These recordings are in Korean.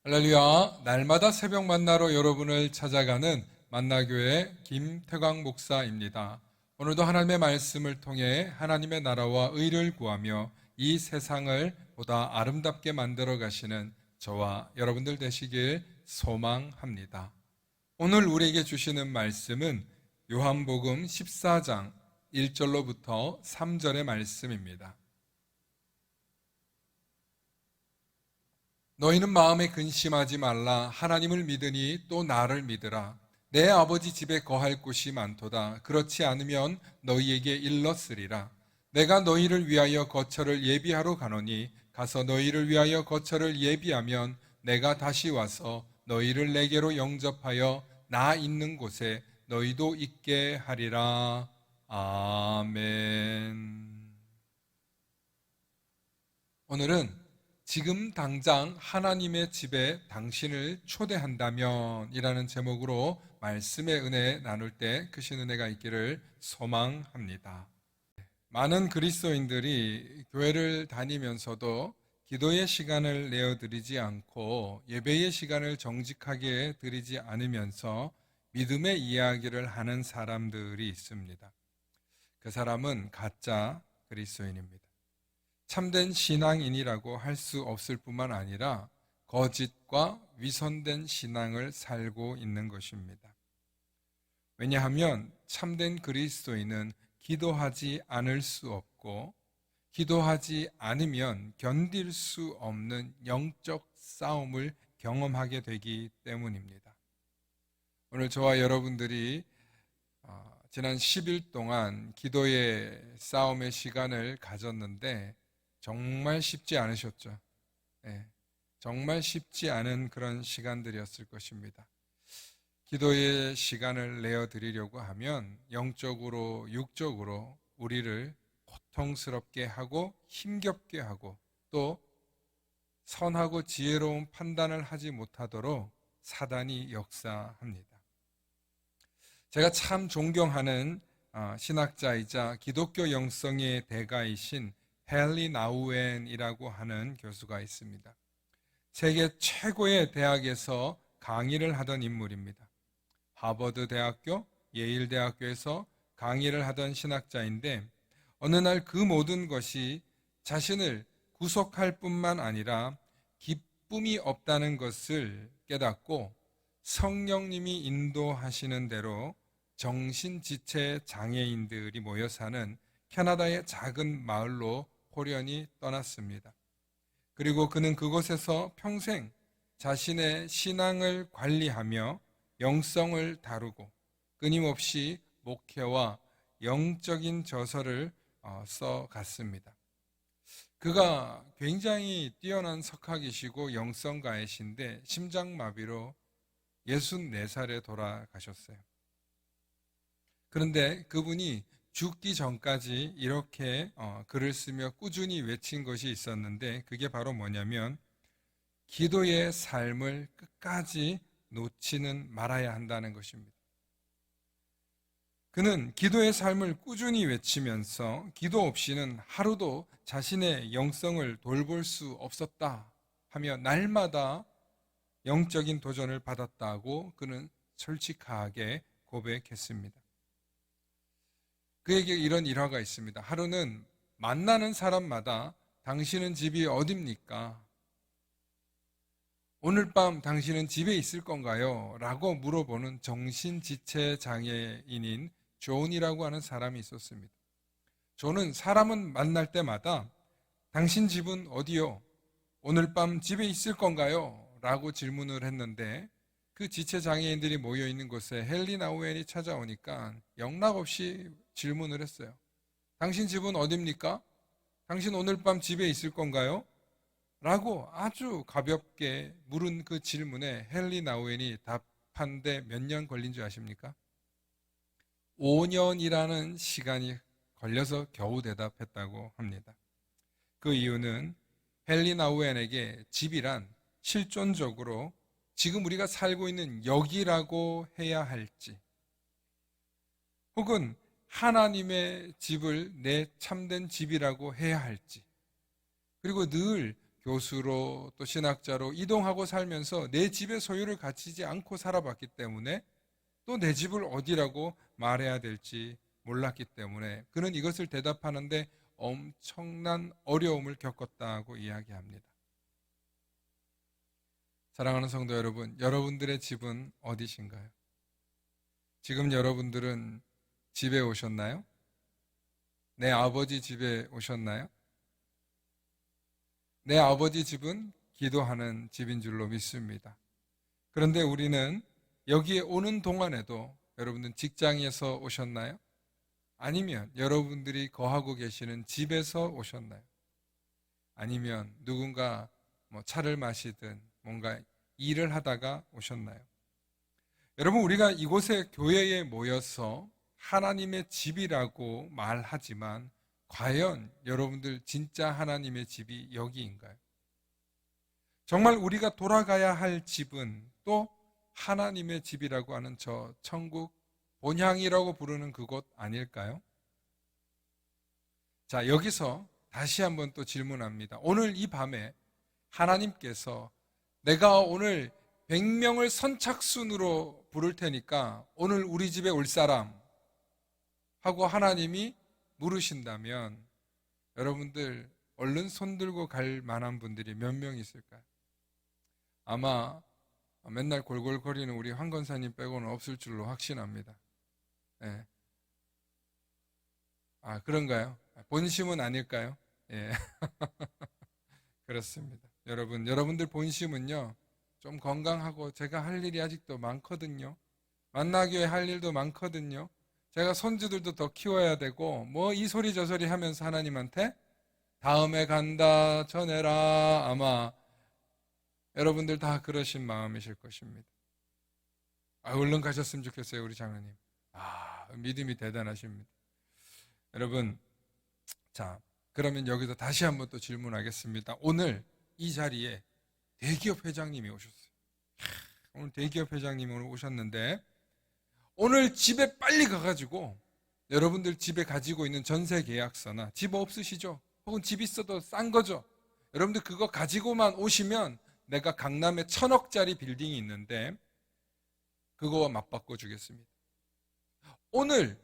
할렐루야, 날마다 새벽 만나러 여러분을 찾아가는 만나교회 김태광 목사입니다. 오늘도 하나님의 말씀을 통해 하나님의 나라와 의를 구하며 이 세상을 보다 아름답게 만들어 가시는 저와 여러분들 되시길 소망합니다. 오늘 우리에게 주시는 말씀은 요한복음 14장 1절로부터 3절의 말씀입니다. 너희는 마음에 근심하지 말라. 하나님을 믿으니 또 나를 믿으라. 내 아버지 집에 거할 곳이 많도다. 그렇지 않으면 너희에게 일렀으리라. 내가 너희를 위하여 거처를 예비하러 가노니 가서 너희를 위하여 거처를 예비하면 내가 다시 와서 너희를 내게로 영접하여 나 있는 곳에 너희도 있게 하리라. 아멘. 오늘은 지금 당장 하나님의 집에 당신을 초대한다면 이라는 제목으로 말씀의 은혜 나눌 때 크신 은혜가 있기를 소망합니다. 많은 그리스도인들이 교회를 다니면서도 기도의 시간을 내어드리지 않고 예배의 시간을 정직하게 드리지 않으면서 믿음의 이야기를 하는 사람들이 있습니다. 그 사람은 가짜 그리스도인입니다. 참된 신앙인이라고 할 수 없을 뿐만 아니라 거짓과 위선된 신앙을 살고 있는 것입니다. 왜냐하면 참된 그리스도인은 기도하지 않을 수 없고 기도하지 않으면 견딜 수 없는 영적 싸움을 경험하게 되기 때문입니다. 오늘 저와 여러분들이 지난 10일 동안 기도의 싸움의 시간을 가졌는데 정말 쉽지 않으셨죠? 네, 정말 쉽지 않은 그런 시간들이었을 것입니다. 기도의 시간을 내어드리려고 하면 영적으로, 육적으로 우리를 고통스럽게 하고 힘겹게 하고 또 선하고 지혜로운 판단을 하지 못하도록 사단이 역사합니다. 제가 참 존경하는 신학자이자 기독교 영성의 대가이신 헨리 나우엔이라고 하는 교수가 있습니다. 세계 최고의 대학에서 강의를 하던 인물입니다. 하버드 대학교, 예일 대학교에서 강의를 하던 신학자인데 어느 날 그 모든 것이 자신을 구속할 뿐만 아니라 기쁨이 없다는 것을 깨닫고 성령님이 인도하시는 대로 정신지체 장애인들이 모여 사는 캐나다의 작은 마을로 호련히 떠났습니다. 그리고 그는 그곳에서 평생 자신의 신앙을 관리하며 영성을 다루고 끊임없이 목회와 영적인 저서를 써갔습니다. 그가 굉장히 뛰어난 석학이시고 영성가이신데 심장마비로 64살에 돌아가셨어요. 그런데 그분이 죽기 전까지 이렇게 글을 쓰며 꾸준히 외친 것이 있었는데 그게 바로 뭐냐면 기도의 삶을 끝까지 놓지는 말아야 한다는 것입니다. 그는 기도의 삶을 꾸준히 외치면서 기도 없이는 하루도 자신의 영성을 돌볼 수 없었다 하며 날마다 영적인 도전을 받았다고 그는 솔직하게 고백했습니다. 그에게 이런 일화가 있습니다. 하루는 만나는 사람마다 당신은 집이 어딥니까? 오늘 밤 당신은 집에 있을 건가요? 라고 물어보는 정신지체 장애인인 존이라고 하는 사람이 있었습니다. 존은 사람은 만날 때마다 당신 집은 어디요? 오늘 밤 집에 있을 건가요? 라고 질문을 했는데 그 지체 장애인들이 모여 있는 곳에 헨리 나우엔이 찾아오니까 영락없이 질문을 했어요. 당신 집은 어딥니까? 당신 오늘 밤 집에 있을 건가요? 라고 아주 가볍게 물은 그 질문에 헨리 나우엔이 답한데 몇 년 걸린 줄 아십니까? 5년이라는 시간이 걸려서 겨우 대답했다고 합니다. 그 이유는 헨리 나우엔에게 집이란 실존적으로 지금 우리가 살고 있는 여기라고 해야 할지 혹은 하나님의 집을 내 참된 집이라고 해야 할지 그리고 늘 교수로 또 신학자로 이동하고 살면서 내 집의 소유를 갖추지 않고 살아봤기 때문에 또 내 집을 어디라고 말해야 될지 몰랐기 때문에 그는 이것을 대답하는데 엄청난 어려움을 겪었다고 이야기합니다. 사랑하는 성도 여러분, 여러분들의 집은 어디신가요? 지금 여러분들은 집에 오셨나요? 내 아버지 집에 오셨나요? 내 아버지 집은 기도하는 집인 줄로 믿습니다. 그런데 우리는 여기에 오는 동안에도 여러분들 직장에서 오셨나요? 아니면 여러분들이 거하고 계시는 집에서 오셨나요? 아니면 누군가 차를 마시든 뭔가 일을 하다가 오셨나요? 여러분, 우리가 이곳에 교회에 모여서 하나님의 집이라고 말하지만 과연 여러분들 진짜 하나님의 집이 여기인가요? 정말 우리가 돌아가야 할 집은 또 하나님의 집이라고 하는 저 천국 본향이라고 부르는 그곳 아닐까요? 자, 여기서 다시 한번 또 질문합니다. 오늘 이 밤에 하나님께서 내가 오늘 100명을 선착순으로 부를 테니까 오늘 우리 집에 올 사람 하고 하나님이 물으신다면 여러분들 얼른 손들고 갈 만한 분들이 몇 명 있을까요? 아마 맨날 골골거리는 우리 황 권사님 빼고는 없을 줄로 확신합니다. 예. 아, 그런가요? 본심은 아닐까요? 예. 그렇습니다. 여러분들 본심은요, 좀 건강하고 제가 할 일이 아직도 많거든요. 만나교회 할 일도 많거든요. 제가 손주들도 더 키워야 되고 뭐 이 소리 저 소리 하면서 하나님한테 다음에 간다 전해라. 아마 여러분들 다 그러신 마음이실 것입니다. 얼른 가셨으면 좋겠어요, 우리 장로님. 믿음이 대단하십니다. 여러분, 자, 그러면 여기서 다시 한번 또 질문하겠습니다. 오늘 이 자리에 대기업 회장님이 오셨어요. 오늘 대기업 회장님이 오늘 오셨는데 오늘 집에 빨리 가가지고 여러분들 집에 가지고 있는 전세 계약서나 집 없으시죠? 혹은 집 있어도 싼 거죠? 여러분들 그거 가지고만 오시면 내가 강남에 1,000억짜리 빌딩이 있는데 그거와 맞바꿔 주겠습니다. 오늘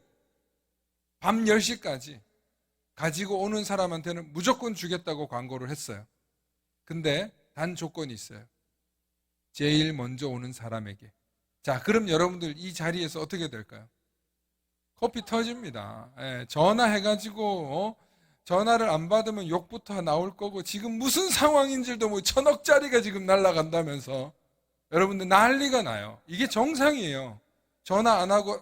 밤 10시까지 가지고 오는 사람한테는 무조건 주겠다고 광고를 했어요. 근데 단 조건이 있어요. 제일 먼저 오는 사람에게. 자, 그럼 여러분들 이 자리에서 어떻게 될까요? 커피 터집니다. 전화해가지고 전화를 안 받으면 욕부터 나올 거고 지금 무슨 상황인지도 1,000억짜리가 지금 날아간다면서 여러분들 난리가 나요. 이게 정상이에요. 전화 안 하고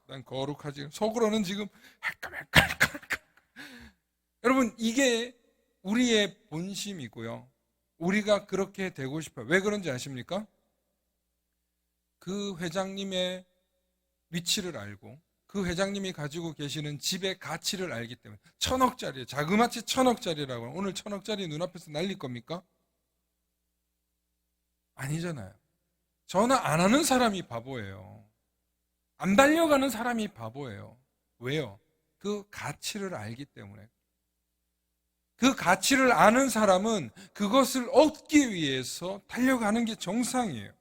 난 거룩하지. 속으로는 지금 헷갈헷갈헷갈. 여러분, 이게 우리의 본심이고요. 우리가 그렇게 되고 싶어요. 왜 그런지 아십니까? 그 회장님의 위치를 알고 그 회장님이 가지고 계시는 집의 가치를 알기 때문에 1,000억짜리, 자그마치 1,000억짜리라고 오늘 1,000억짜리 눈앞에서 날릴 겁니까? 아니잖아요. 전화 안 하는 사람이 바보예요. 안 달려가는 사람이 바보예요. 왜요? 그 가치를 알기 때문에. 그 가치를 아는 사람은 그것을 얻기 위해서 달려가는 게 정상이에요.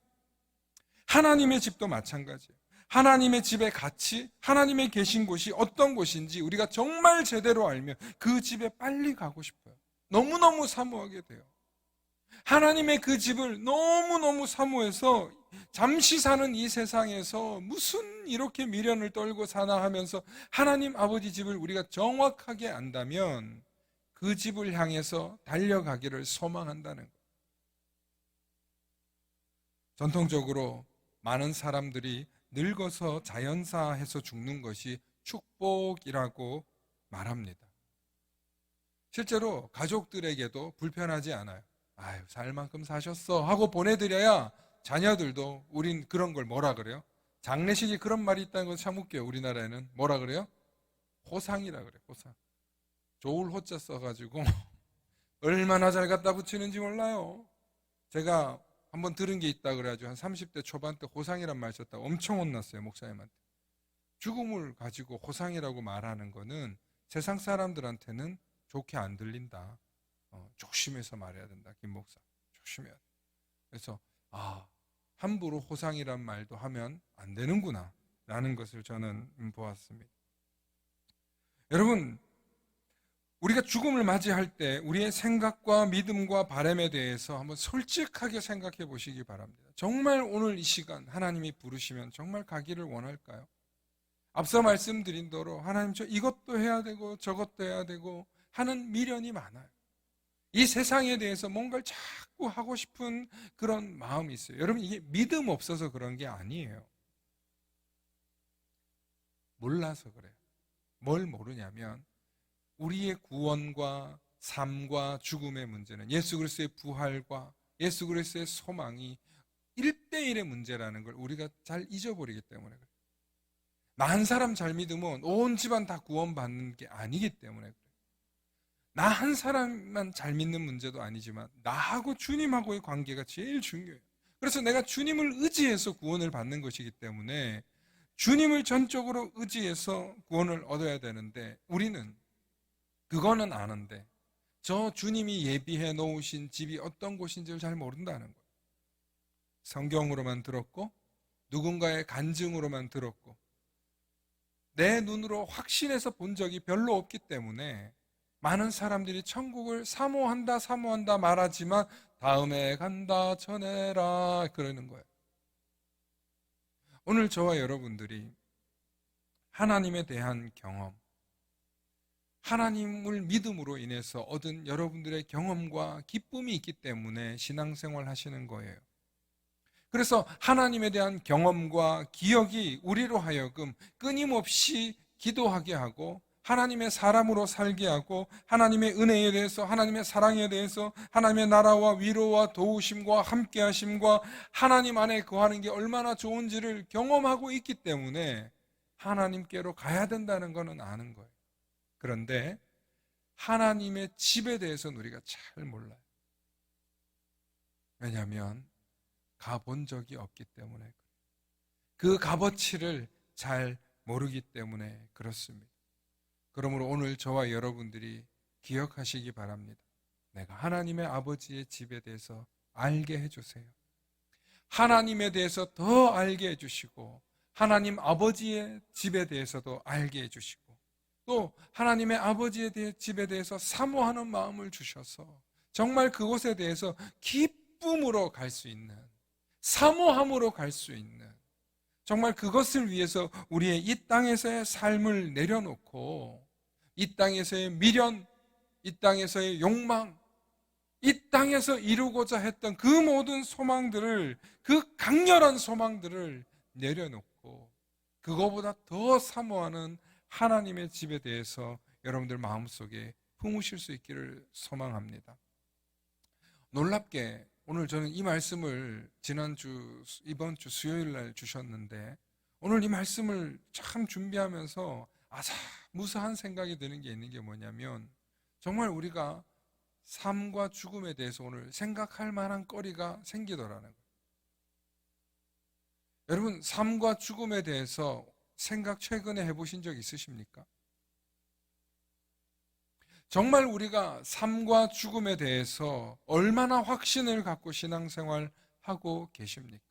하나님의 집도 마찬가지예요. 하나님의 집의 가치, 하나님의 계신 곳이 어떤 곳인지 우리가 정말 제대로 알면 그 집에 빨리 가고 싶어요. 너무너무 사모하게 돼요. 하나님의 그 집을 너무너무 사모해서 잠시 사는 이 세상에서 무슨 이렇게 미련을 떨고 사나 하면서 하나님 아버지 집을 우리가 정확하게 안다면 그 집을 향해서 달려가기를 소망한다는 거예요. 전통적으로 많은 사람들이 늙어서 자연사해서 죽는 것이 축복이라고 말합니다. 실제로 가족들에게도 불편하지 않아요. 아유, 살 만큼 사셨어 하고 보내드려야 자녀들도 우린 그런 걸 뭐라 그래요? 장례식이 그런 말이 있다는 건 참 웃겨요. 우리나라에는 뭐라 그래요? 호상이라 그래요. 호상. 좋을 호자 써가지고 얼마나 잘 갖다 붙이는지 몰라요. 제가 한번 들은 게 있다 그래가지고 한 30대 초반 때 호상이란 말 썼다고 엄청 혼났어요, 목사님한테. 죽음을 가지고 호상이라고 말하는 거는 세상 사람들한테는 좋게 안 들린다. 조심해서 말해야 된다. 김 목사, 조심해야 돼. 그래서 함부로 호상이란 말도 하면 안 되는구나 라는 것을 저는 보았습니다. 여러분, 우리가 죽음을 맞이할 때 우리의 생각과 믿음과 바람에 대해서 한번 솔직하게 생각해 보시기 바랍니다. 정말 오늘 이 시간 하나님이 부르시면 정말 가기를 원할까요? 앞서 말씀드린 대로 하나님 저 이것도 해야 되고 저것도 해야 되고 하는 미련이 많아요. 이 세상에 대해서 뭔가를 자꾸 하고 싶은 그런 마음이 있어요. 여러분, 이게 믿음 없어서 그런 게 아니에요. 몰라서 그래요. 뭘 모르냐면 우리의 구원과 삶과 죽음의 문제는 예수 그리스도의 부활과 예수 그리스도의 소망이 1대1의 문제라는 걸 우리가 잘 잊어버리기 때문에 그래요. 나 한 사람 잘 믿으면 온 집안 다 구원받는 게 아니기 때문에 그래요. 나 한 사람만 잘 믿는 문제도 아니지만 나하고 주님하고의 관계가 제일 중요해요. 그래서 내가 주님을 의지해서 구원을 받는 것이기 때문에 주님을 전적으로 의지해서 구원을 얻어야 되는데 우리는 그거는 아는데 저 주님이 예비해 놓으신 집이 어떤 곳인지를 잘 모른다는 거예요. 성경으로만 들었고 누군가의 간증으로만 들었고 내 눈으로 확신해서 본 적이 별로 없기 때문에 많은 사람들이 천국을 사모한다 말하지만 다음에 간다 전해라 그러는 거예요. 오늘 저와 여러분들이 하나님에 대한 경험, 하나님을 믿음으로 인해서 얻은 여러분들의 경험과 기쁨이 있기 때문에 신앙생활 하시는 거예요. 그래서 하나님에 대한 경험과 기억이 우리로 하여금 끊임없이 기도하게 하고 하나님의 사람으로 살게 하고 하나님의 은혜에 대해서 하나님의 사랑에 대해서 하나님의 나라와 위로와 도우심과 함께하심과 하나님 안에 거하는 게 얼마나 좋은지를 경험하고 있기 때문에 하나님께로 가야 된다는 것은 아는 거예요. 그런데 하나님의 집에 대해서는 우리가 잘 몰라요. 왜냐하면 가본 적이 없기 때문에 그 값어치를 잘 모르기 때문에 그렇습니다. 그러므로 오늘 저와 여러분들이 기억하시기 바랍니다. 내가 하나님의 아버지의 집에 대해서 알게 해주세요. 하나님에 대해서 더 알게 해주시고 하나님 아버지의 집에 대해서도 알게 해주시고 또 하나님의 아버지의 집에 대해서 사모하는 마음을 주셔서 정말 그곳에 대해서 기쁨으로 갈 수 있는 사모함으로 갈 수 있는 정말 그것을 위해서 우리의 이 땅에서의 삶을 내려놓고 이 땅에서의 미련, 이 땅에서의 욕망, 이 땅에서 이루고자 했던 그 모든 소망들을 그 강렬한 소망들을 내려놓고 그거보다 더 사모하는 하나님의 집에 대해서 여러분들 마음속에 품으실 수 있기를 소망합니다. 놀랍게 오늘 저는 이 말씀을 이번 주 수요일 날 주셨는데 오늘 이 말씀을 참 준비하면서 무사한 생각이 드는 게 있는 게 뭐냐면 정말 우리가 삶과 죽음에 대해서 오늘 생각할 만한 거리가 생기더라는 거예요. 여러분 삶과 죽음에 대해서 생각 최근에 해보신 적 있으십니까? 정말 우리가 삶과 죽음에 대해서 얼마나 확신을 갖고 신앙생활 하고 계십니까?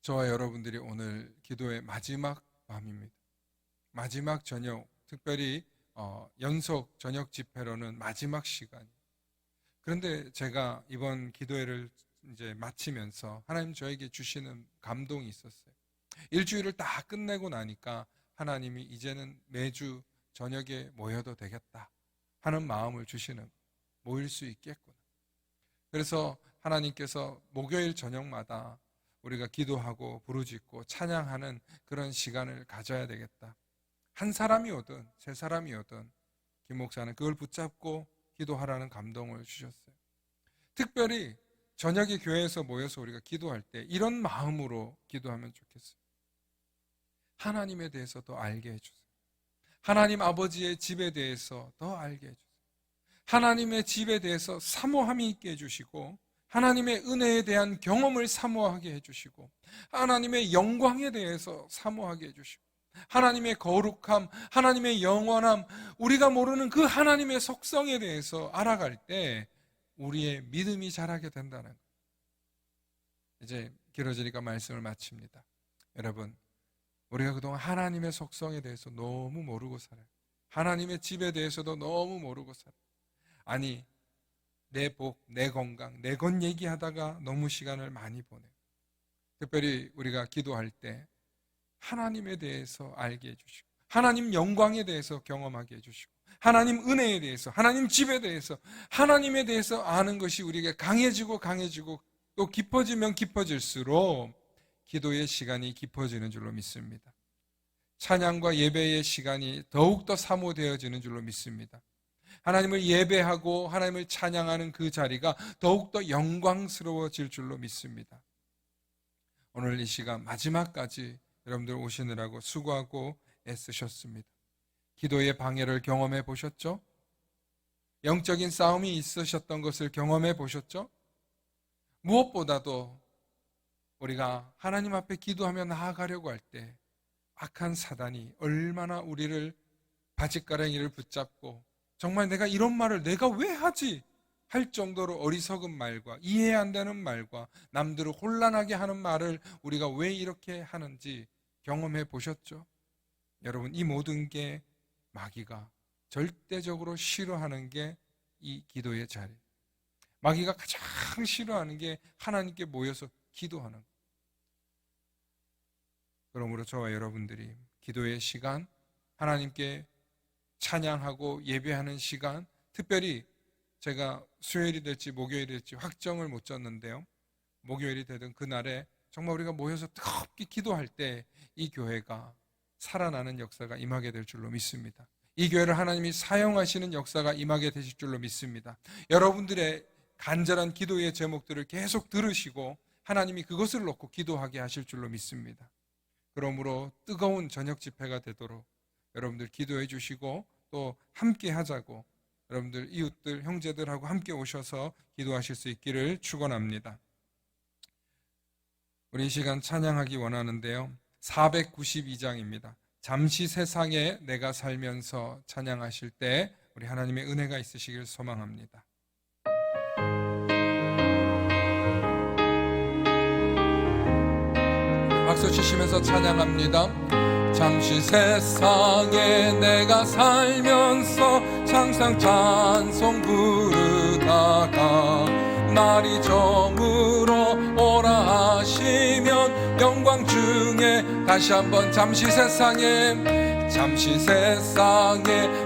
저와 여러분들이 오늘 기도의 마지막 밤입니다. 마지막 저녁, 특별히 연속 저녁 집회로는 마지막 시간이에요. 그런데 제가 이번 기도회를 이제 마치면서 하나님 저에게 주시는 감동이 있었어요. 일주일을 다 끝내고 나니까 하나님이 이제는 매주 저녁에 모여도 되겠다 하는 마음을 주시는, 모일 수 있겠구나. 그래서 하나님께서 목요일 저녁마다 우리가 기도하고 부르짖고 찬양하는 그런 시간을 가져야 되겠다. 한 사람이 오든 세 사람이 오든 김 목사는 그걸 붙잡고 기도하라는 감동을 주셨어요. 특별히 저녁에 교회에서 모여서 우리가 기도할 때 이런 마음으로 기도하면 좋겠어요. 하나님에 대해서 더 알게 해주세요. 하나님 아버지의 집에 대해서 더 알게 해주세요. 하나님의 집에 대해서 사모함이 있게 해주시고 하나님의 은혜에 대한 경험을 사모하게 해주시고 하나님의 영광에 대해서 사모하게 해주시고 하나님의 거룩함, 하나님의 영원함, 우리가 모르는 그 하나님의 속성에 대해서 알아갈 때 우리의 믿음이 자라게 된다는 거예요. 이제 길어지니까 말씀을 마칩니다. 여러분, 우리가 그동안 하나님의 속성에 대해서 너무 모르고 살아요. 하나님의 집에 대해서도 너무 모르고 살아요. 아니, 내 복, 내 건강, 내 것 얘기하다가 너무 시간을 많이 보내요. 특별히 우리가 기도할 때 하나님에 대해서 알게 해주시고, 하나님 영광에 대해서 경험하게 해주시고, 하나님 은혜에 대해서, 하나님 집에 대해서, 하나님에 대해서 아는 것이 우리에게 강해지고 또 깊어지면 깊어질수록 기도의 시간이 깊어지는 줄로 믿습니다. 찬양과 예배의 시간이 더욱더 사모되어지는 줄로 믿습니다. 하나님을 예배하고 하나님을 찬양하는 그 자리가 더욱더 영광스러워질 줄로 믿습니다. 오늘 이 시간 마지막까지 여러분들 오시느라고 수고하고 애쓰셨습니다. 기도의 방해를 경험해 보셨죠? 영적인 싸움이 있으셨던 것을 경험해 보셨죠? 무엇보다도 우리가 하나님 앞에 기도하며 나아가려고 할 때 악한 사단이 얼마나 우리를 바짓가랑이를 붙잡고 정말 내가 이런 말을 내가 왜 하지? 할 정도로 어리석은 말과 이해 안 되는 말과 남들을 혼란하게 하는 말을 우리가 왜 이렇게 하는지 경험해 보셨죠? 여러분, 이 모든 게 마귀가 절대적으로 싫어하는 게 이 기도의 자리. 마귀가 가장 싫어하는 게 하나님께 모여서 기도하는 것. 그러므로 저와 여러분들이 기도의 시간, 하나님께 찬양하고 예배하는 시간, 특별히 제가 수요일이 될지 목요일이 될지 확정을 못 졌는데요, 목요일이 되든 그날에 정말 우리가 모여서 뜨겁게 기도할 때 이 교회가 살아나는 역사가 임하게 될 줄로 믿습니다. 이 교회를 하나님이 사용하시는 역사가 임하게 되실 줄로 믿습니다. 여러분들의 간절한 기도의 제목들을 계속 들으시고 하나님이 그것을 놓고 기도하게 하실 줄로 믿습니다. 그러므로 뜨거운 저녁 집회가 되도록 여러분들 기도해 주시고 또 함께 하자고, 여러분들 이웃들 형제들하고 함께 오셔서 기도하실 수 있기를 축원합니다. 우리 이 시간 찬양하기 원하는데요, 492장입니다. 잠시 세상에 내가 살면서 찬양하실 때 우리 하나님의 은혜가 있으시길 소망합니다. 박수 치시면서 찬양합니다. 잠시 세상에 내가 살면서 항상 찬송 부르다가 날이 저물어 오라 하시면 영광 중에 다시 한번 잠시 세상에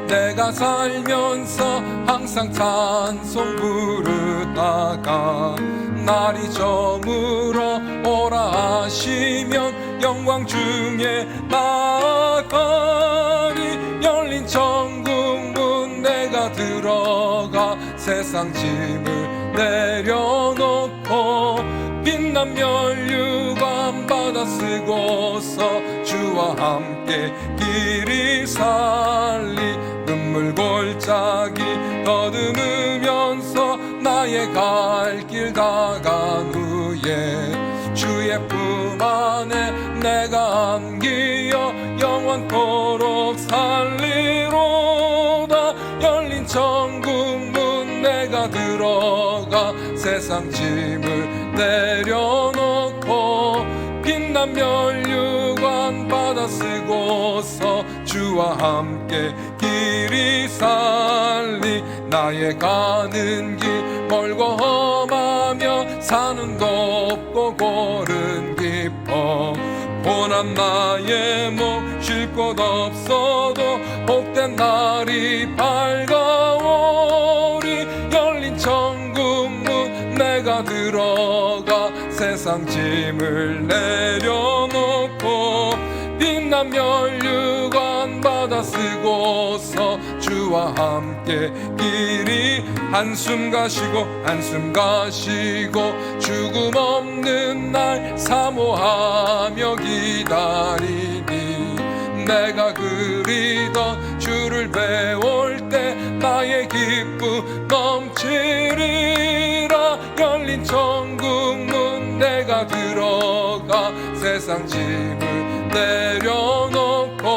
내가 살면서 항상 찬송 부르다가 날이 저물어 오라 하시면 영광 중에 나가리. 열린 천국문 내가 들어가 세상 짐을 내려놓고 빛난 면류관 받아 쓰고서 주와 함께 길이 살리. 눈물 골짜기 더듬으면서 나의 갈 길 다간 후에 주의 품 안에 내가 안기어 영원토록 살리로다. 열린 천국문 내가 들어가 세상 짐을 내려놓고 빛난 면류관 받아 쓰고서 주와 함께 길이 살리. 나의 가는 길 멀고 험하며 산은 높고 골은 깊어 고난 나의 몸 쉴 곳 없어도 복된 날이 밝아오리. 열린 천국문 내가 들어가 세상 짐을 내려놓고 빛난 면류관 받아 쓰고서 주와 함께 길이 한숨 가시고 죽음 없는 날 사모하며 기다리니. 내가 그리던 주를 배울 때 나의 기쁨 넘치리라. 열린 천국문 내가 들어가 세상 짐을 내려놓고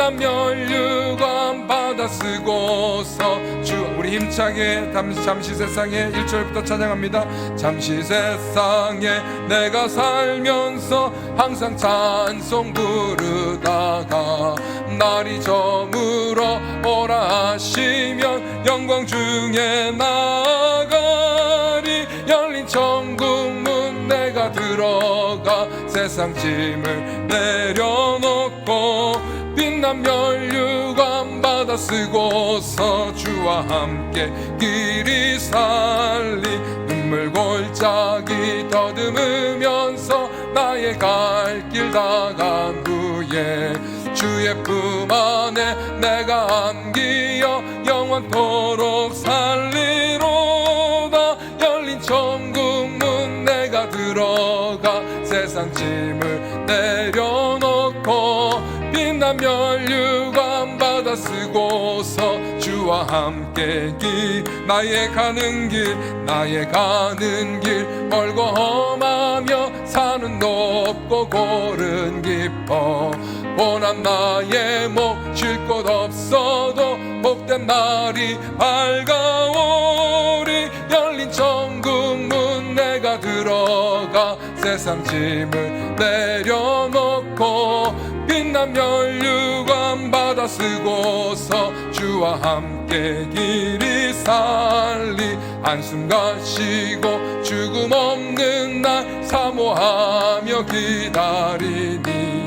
빛난 면류관 받아 쓰고서 주. 우리 힘차게 잠시 세상에 1절부터 찬양합니다. 잠시 세상에 내가 살면서 항상 찬송 부르다가 날이 저물어 오라 하시면 영광 중에 나가리. 열린 천국문 내가 들어가 세상 짐을 내려놓고 빛난 면류관 받아 쓰고서 주와 함께 길이 살리. 눈물 골짜기 더듬으면서 나의 갈 길 다간 후에 주의 품 안에 내가 안기어 영원토록 살리로다. 열린 천국문 내가 들어가 세상 짐을 내려놓고 빛난 면류관 받아 쓰고서 주와 함께 나의 가는 길 멀고 험하며 산은 높고 골은 깊어 고난 나의 목 쉴 곳 없어도 복된 날이 밝아오리. 열린 천국문 내가 들어가 세상 짐을 내려놓고 빛난 면류관 받아 쓰고서 주와 함께 길이 살리. 한숨 쉬고 죽음 없는 날 사모하며 기다리니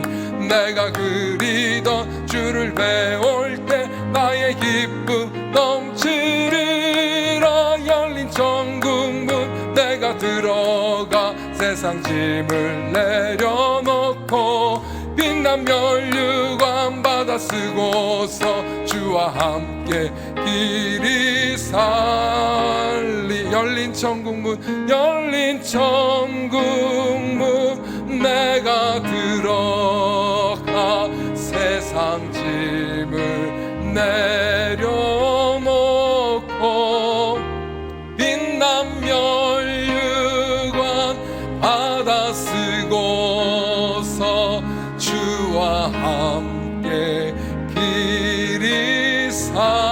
내가 그리던 주를 배울 때 나의 기쁨 넘치리라. 열린 천국문 내가 들어가 세상 짐을 내려놓고 빛난 면류관 받아 쓰고서 주와 함께 길이 살리. 열린 천국문 내가 들어가 세상 짐을 내려놓고 빛난 면류관 받아 쓰고서 주와 함께 길이 살